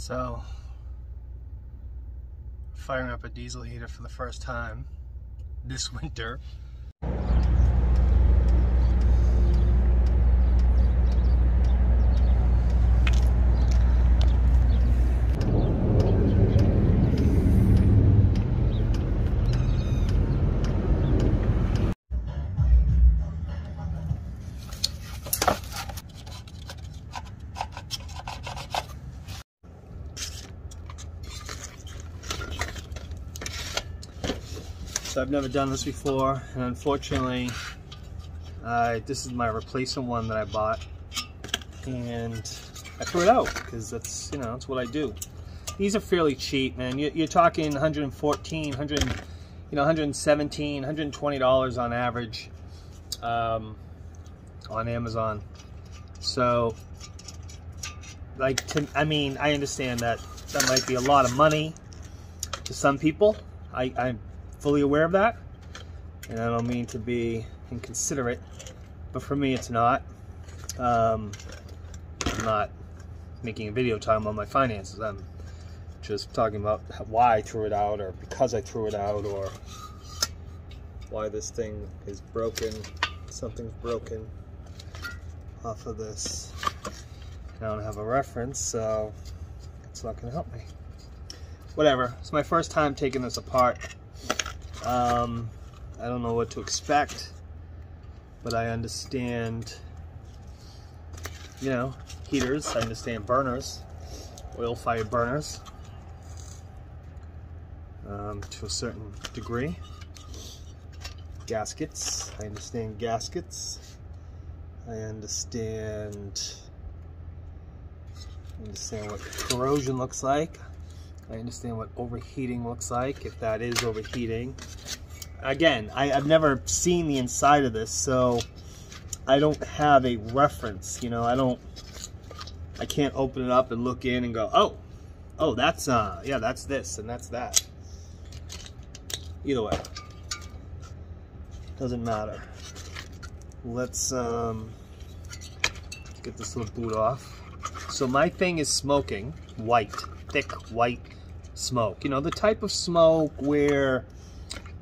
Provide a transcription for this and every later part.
So, firing up a diesel heater for the first time this winter. So I've never done this before, and unfortunately, this is my replacement one that I bought, and I threw it out because that's, that's what I do. These are fairly cheap, man. You're talking 114, 117, $120 on average on Amazon. So, I understand that might be a lot of money to some people. I'm fully aware of that, and I don't mean to be inconsiderate, but for me it's not. I'm not making a video talking about my finances. I'm just talking about why I threw it out, or because I threw it out, or why this thing is broken. Something's broken off of this. I don't have a reference, so it's not gonna help me. Whatever, it's my first time taking this apart. I don't know what to expect, but I understand, heaters. I understand burners, oil-fired burners, to a certain degree. Gaskets, I understand gaskets. I understand what corrosion looks like. I understand what overheating looks like, if that is overheating. Again, I've never seen the inside of this, so I don't have a reference. I can't open it up and look in and go, oh, that's yeah, that's this and that's that. Either way, doesn't matter. Let's get this little boot off. So my thing is smoking white, thick white smoke. The type of smoke where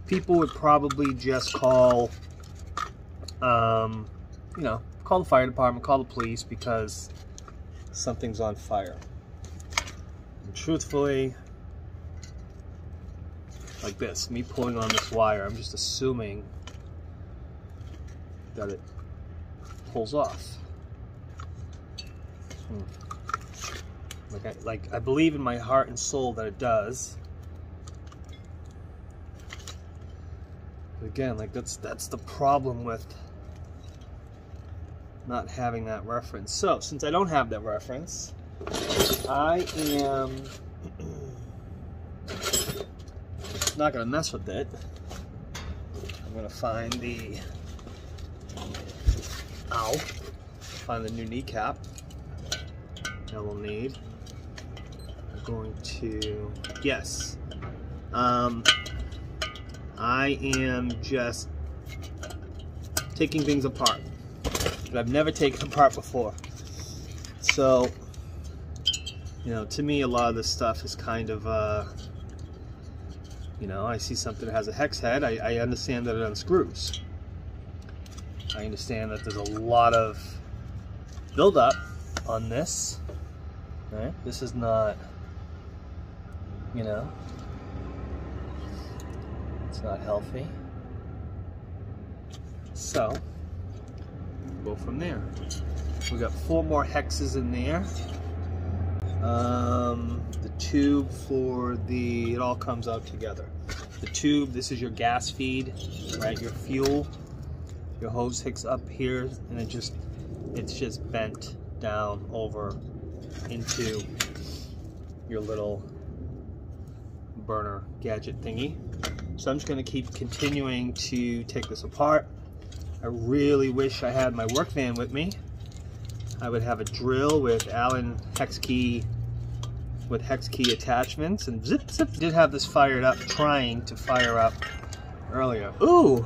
people would probably just call, call the fire department, call the police because something's on fire. And truthfully, like this, me pulling on this wire, I'm just assuming that it pulls off. I believe in my heart and soul that it does. But again, that's the problem with not having that reference. So, since I don't have that reference, I am not going to mess with it. I'm going to find the new kneecap that we'll need. I'm going to, yes, I am just taking things apart that I've never taken apart before. So, to me, a lot of this stuff is kind of, I see something that has a hex head, I understand that it unscrews. I understand that there's a lot of buildup on this. Right? This is not, it's not healthy. So, go from there. We got 4 more hexes in there. The tube for it all comes out together. The tube, this is your gas feed, right? Your fuel. Your hose hooks up here, and it's just bent down over into your little burner gadget thingy. So I'm just going to keep continuing to take this apart. I really wish I had my work van with me. I would have a drill with Allen hex key attachments, and zip did have this fired up, trying to fire up earlier. Ooh,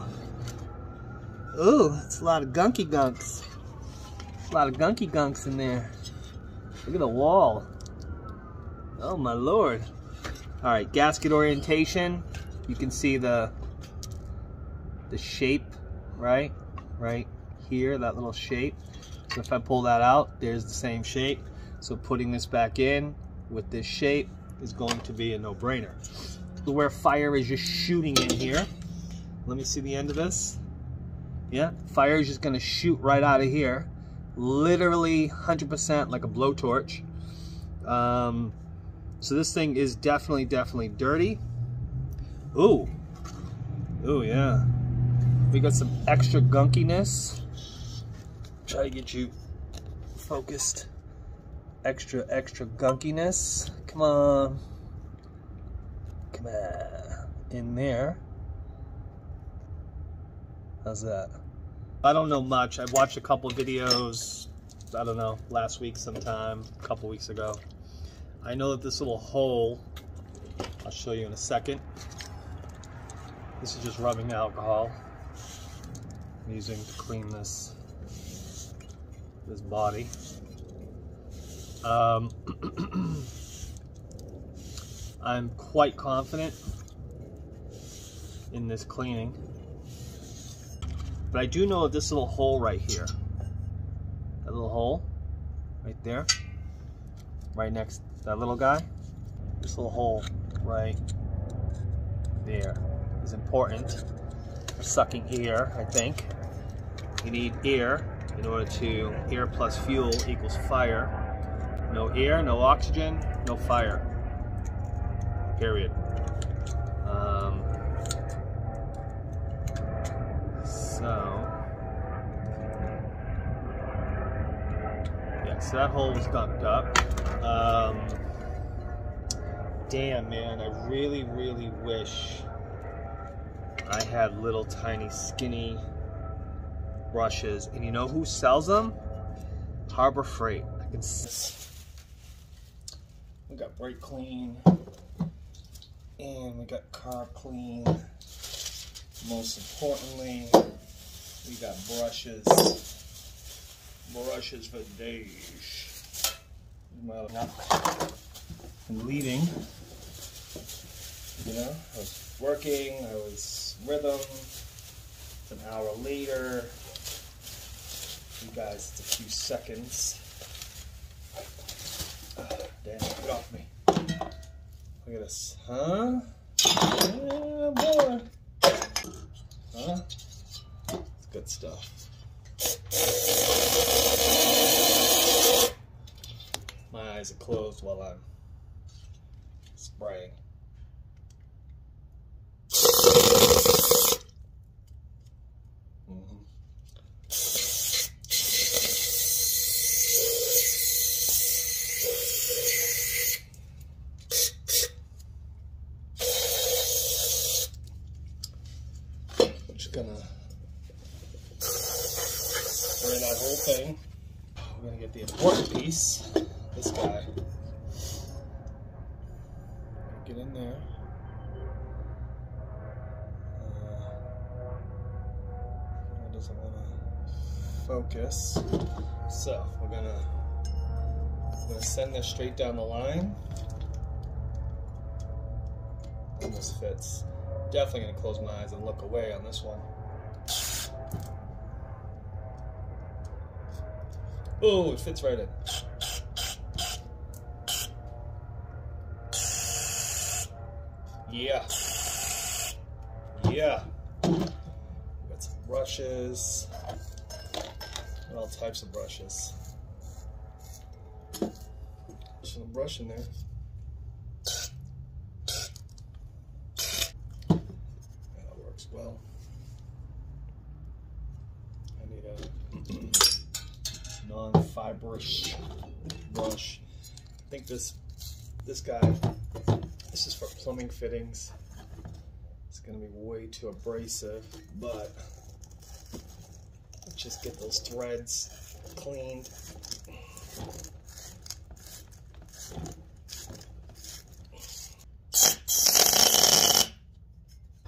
it's a lot of gunky gunks. A lot of gunky gunks in there. Look at the wall. Oh my Lord. All right, gasket orientation. You can see the shape, right here, that little shape. So if I pull that out, there's the same shape. So putting this back in with this shape is going to be a no-brainer. Where fire is just shooting in here. Let me see the end of this. Yeah, fire is just gonna shoot right out of here. Literally 100% like a blowtorch. So this thing is definitely dirty. Ooh yeah. We got some extra gunkiness. Try to get you focused. Extra gunkiness. Come on. In there. How's that? I don't know much. I've watched a couple videos, I don't know, last week sometime, a couple weeks ago. I know that this little hole, I'll show you in a second. This is just rubbing alcohol I'm using to clean this body. I'm quite confident in this cleaning, but I do know that this little hole right here, that little hole right there, right next to that little guy, this little hole right there is important for sucking air. I think you need air in order to, air plus fuel equals fire. No air, no oxygen, no fire. Period. So that hole was gunked up. Damn, man, I really wish I had little tiny skinny brushes. And you know who sells them? Harbor Freight. I can see. We got Brake Clean, and we got Carb Clean. Most importantly, we got brushes for days. I'm leaving. You know, I was working, I was rhythm. It's an hour later. You guys, it's a few seconds. Damn, get off me. Look at this. Huh? Oh boy. Huh? It's good stuff. My eyes are closed while I'm spraying. Just gonna spray that whole thing. We're gonna get the important piece. This guy. Get in there. It doesn't want to focus. So we're gonna send this straight down the line. Almost fits. Definitely gonna close my eyes and look away on this one. Oh, it fits right in. Yeah. Got some brushes. And all types of brushes. Some brush in there. That works well. I need a non-fibrous brush. I think this guy, this is for plumbing fittings. It's gonna be way too abrasive, but let's just get those threads cleaned.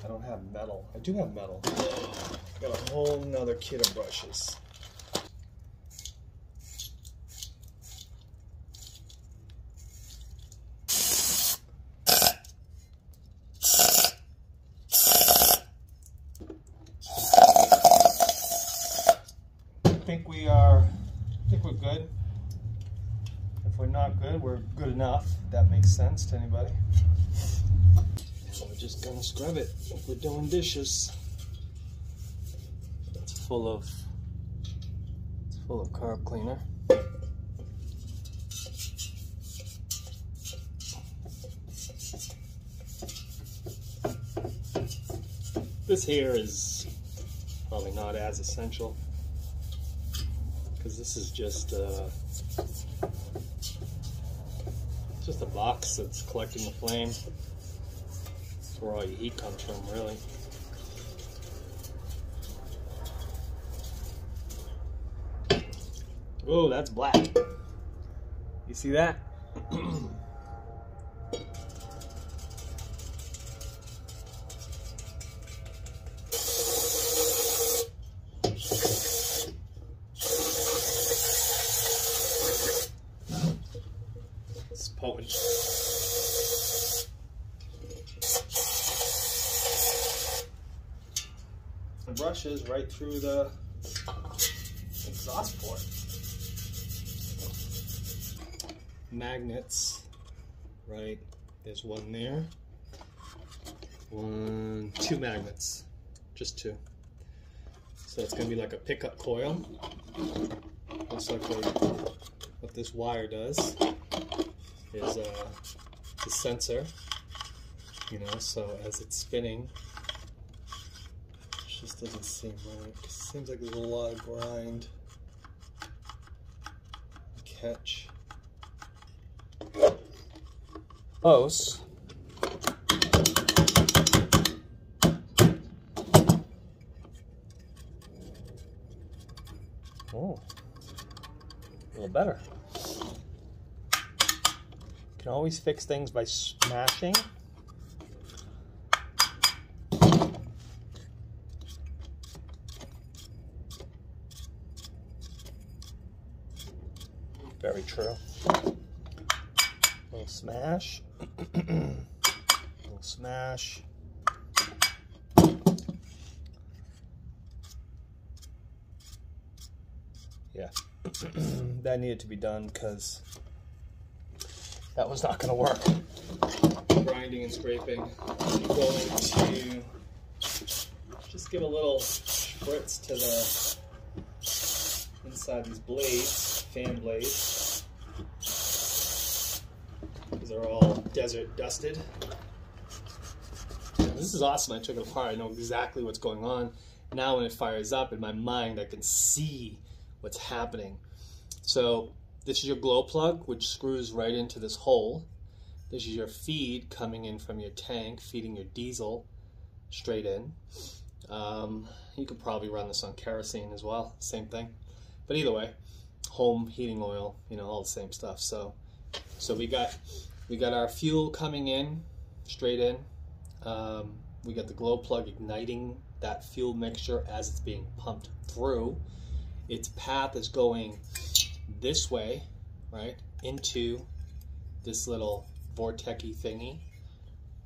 I don't have metal. I do have metal. Got a whole nother kit of brushes. not good. We're good enough. If that makes sense to anybody. And we're just gonna scrub it like we're doing dishes. It's full of carb cleaner. This here is probably not as essential because this is just a box that's collecting the flame. That's where all your heat comes from, really. Oh, that's black. You see that? It's potent. The brush is right through the exhaust port. Magnets, right? There's one there. Two magnets, just two. So it's gonna be like a pickup coil. Looks like what this wire does is the sensor, you know, so as it's spinning, it just doesn't seem right. It seems like there's a lot of grind. Catch. Close. Oh, a little better. You can always fix things by smashing. Very true. Little smash. Little smash. Yeah. That needed to be done because that was not going to work. Grinding and scraping. I'm going to just give a little spritz to the inside these blades, fan blades. These are all desert dusted. And this is awesome. I took it apart. I know exactly what's going on. Now when it fires up in my mind, I can see what's happening. So this is your glow plug, which screws right into this hole. This is your feed coming in from your tank, feeding your diesel straight in. You could probably run this on kerosene as well, same thing. But either way, home heating oil, you know, all the same stuff. So we got our fuel coming in straight in. We got the glow plug igniting that fuel mixture as it's being pumped through. Its path is going this way, right, into this little vortex-y thingy.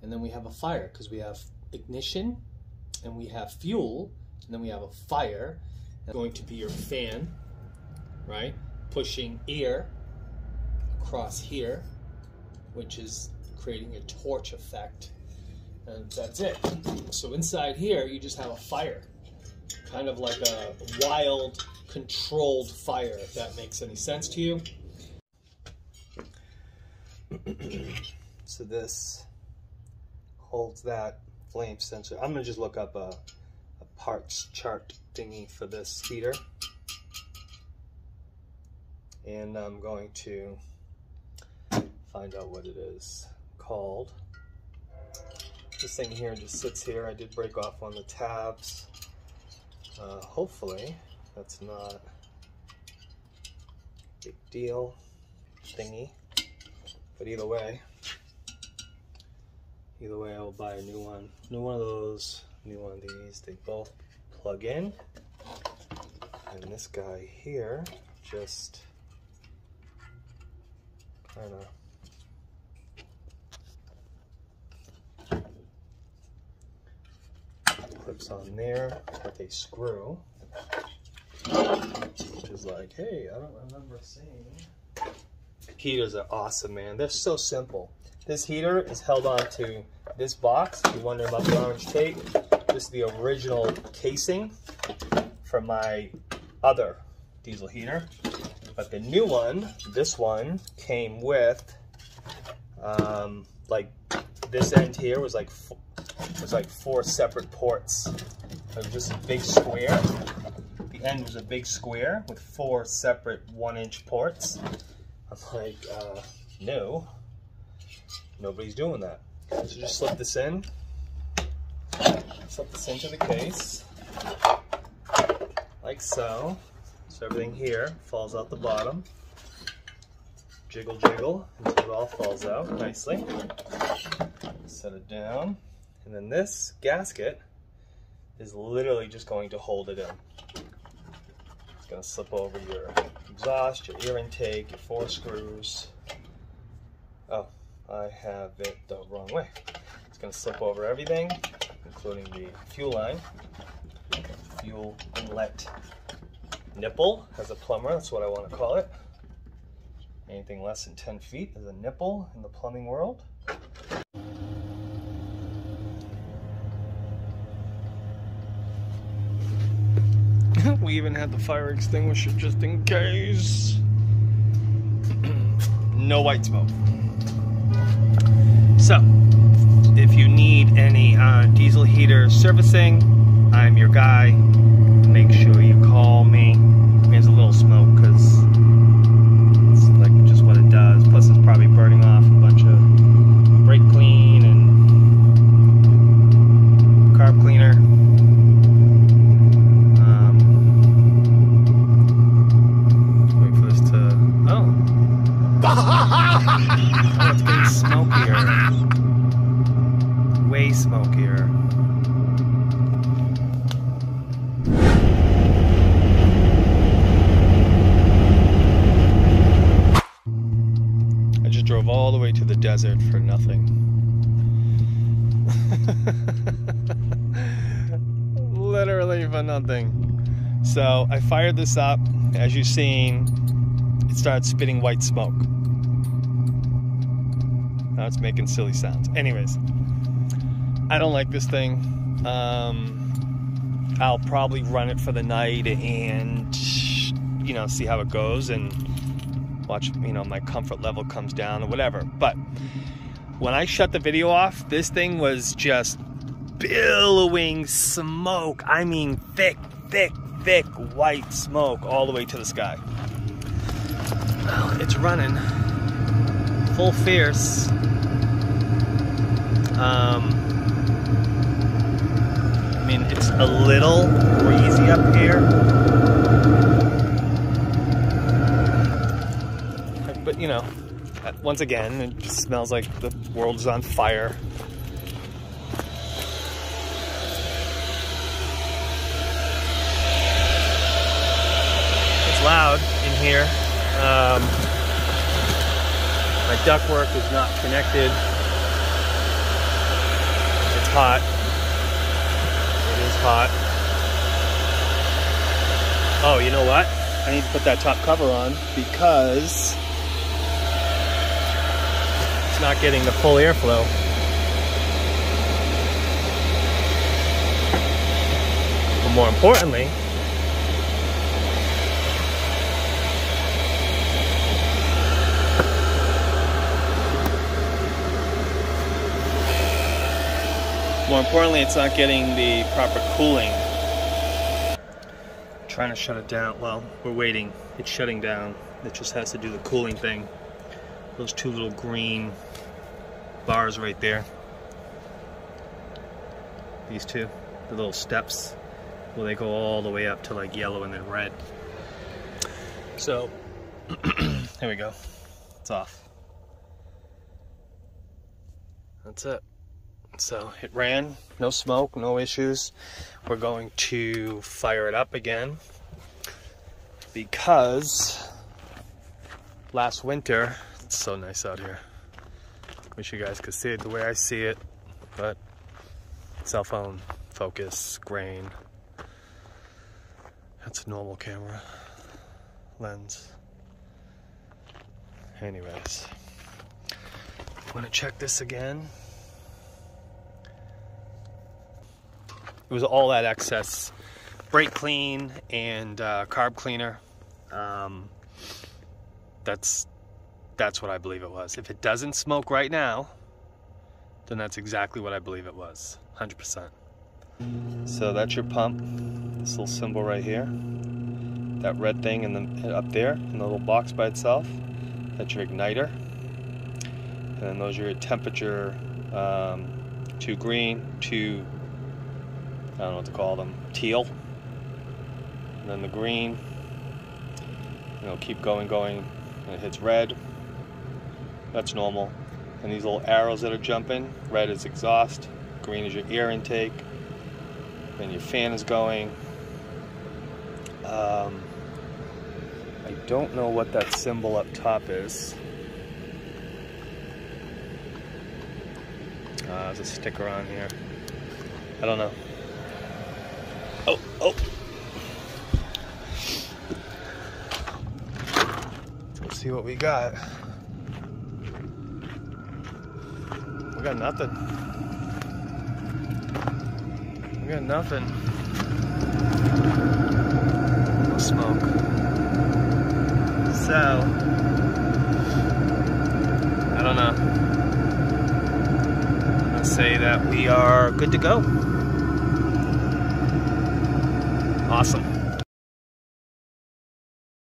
And then we have a fire because we have ignition and we have fuel and then we have a fire. It's going to be your fan, right, pushing air across here, which is creating a torch effect. And that's it. So inside here, you just have a fire. Kind of like a wild, controlled fire, if that makes any sense to you. So this holds that flame sensor. I'm gonna just look up a parts chart thingy for this heater. And I'm going to find out what it is called. This thing here just sits here. I did break off one of the tabs. Hopefully that's not a big deal thingy. But either way I'll buy a new one. New one of those, new one of these. They both plug in. And this guy here just kind of clips on there with a screw, which is like, hey, I don't remember seeing heaters are awesome, man. They're so simple. This heater is held onto this box. If you're wondering about the orange tape, this is the original casing from my other diesel heater. But the new one, this one, came with, like, this end here was like 4 separate ports. It was just a big square. The end was a big square with 4 separate 1-inch ports. I'm like, no, nobody's doing that. So just slip this in. Slip this into the case, like so. So everything here falls out the bottom. Jiggle, jiggle until it all falls out nicely. Set it down. And then this gasket is literally just going to hold it in. It's going to slip over your exhaust, your air intake, your 4 screws. Oh, I have it the wrong way. It's going to slip over everything, including the fuel line, fuel inlet nipple as a plumber, that's what I want to call it. Anything less than 10 feet is a nipple in the plumbing world. We even had the fire extinguisher just in case. No white smoke. So, if you need any diesel heater servicing, I'm your guy. Make sure you call me. There's a little smoke because it's like just what it does. Plus it's probably burning off a bunch of brake clean and carb cleaner. Wait for this to... Oh! Oh, it's getting smokier. Way smokier. Drove all the way to the desert for nothing. Literally for nothing. So I fired this up. As you've seen, it started spitting white smoke. Now it's making silly sounds. Anyways, I don't like this thing. I'll probably run it for the night and, you know, see how it goes and watch, you know, my comfort level comes down or whatever. But when I shut the video off, this thing was just billowing smoke. I mean, thick, thick, thick white smoke all the way to the sky. Well, it's running full fierce. I mean, it's a little breezy up here. But, you know, once again, it just smells like the world's on fire. It's loud in here. My ductwork is not connected. It's hot. It is hot. Oh, you know what? I need to put that top cover on because it's not getting the full airflow. But more importantly, it's not getting the proper cooling. I'm trying to shut it down. Well, we're waiting. It's shutting down. It just has to do the cooling thing. Those two little green bars right there. These two, the little steps, well, they go all the way up to like yellow and then red. So, there we go. It's off. That's it. So it ran, no smoke, no issues. We're going to fire it up again because last winter, it's so nice out here. Wish you guys could see it the way I see it, but cell phone, focus, grain. That's a normal camera lens. Anyways, want to check this again. It was all that excess brake clean and carb cleaner. That's what I believe it was. If it doesn't smoke right now, then that's exactly what I believe it was, 100%. So that's your pump, this little symbol right here. That red thing up there in the little box by itself, that's your igniter. And then those are your temperature, 2 green, 2, I don't know what to call them, teal. And then the green, it'll keep going, and it hits red. That's normal. And these little arrows that are jumping, red is exhaust, green is your air intake, and your fan is going. I don't know what that symbol up top is. There's a sticker on here. I don't know. Oh! Let's see what we got. We got nothing. We got nothing. No smoke. So, I don't know. I'm gonna say that we are good to go. Awesome.